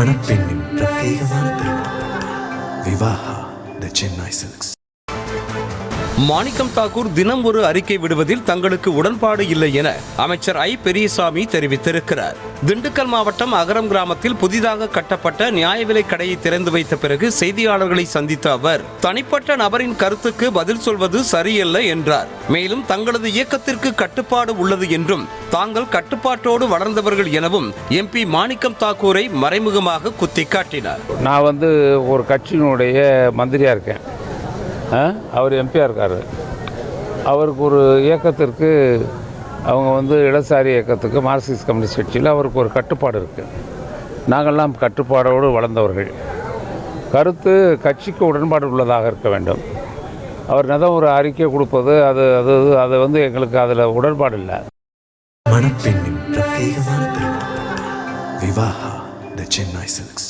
மணப்பெண்ணின் பிரத்யேகமான திருமணம் விவாஹா தி சென்னை சில்க்ஸ். மாணிக்கம் தாக்கூர் தினம் ஒரு அறிக்கை விடுவதில் தங்களுக்கு உடன்பாடு இல்லை என அமைச்சர் ஐ பெரியசாமி தெரிவித்திருக்கிறார். திண்டுக்கல் மாவட்டம் அகரம் கிராமத்தில் புதிதாக கட்டப்பட்ட நியாய விலை கடையை திறந்து வைத்த பிறகு செய்தியாளர்களை சந்தித்த அவர் தனிப்பட்ட நபரின் கருத்துக்கு பதில் சொல்வது சரியல்ல என்றார். மேலும் தங்களது இயக்கத்திற்கு கட்டுப்பாடு உள்ளது என்றும் தாங்கள் கட்டுப்பாட்டோடு வளர்ந்தவர்கள் எனவும் எம்பி மாணிக்கம் தாக்கூரை மறைமுகமாக குத்தி காட்டினார். நான் ஒரு கட்சியினுடைய மந்திரியா இருக்கேன், அவர் எம்பியாக இருக்கார். அவருக்கு ஒரு இயக்கத்திற்கு அவங்க இடதுசாரி இயக்கத்துக்கு மார்க்சிஸ்ட் கம்யூனிஸ்ட் கட்சியில் அவருக்கு ஒரு கட்டுப்பாடு இருக்குது. நாங்கள்லாம் கட்டுப்பாடோடு வளர்ந்தவர்கள். கருத்து கட்சிக்கு உடன்பாடு உள்ளதாக இருக்க வேண்டும். அவர் நிதம் ஒரு அறிக்கை கொடுப்பது அது எங்களுக்கு அதில் உடன்பாடு இல்லை. மணப்பெண்ணின் பிரத்யேகமான திருமணம் விவாஹா தி சென்னை சில்க்ஸ்.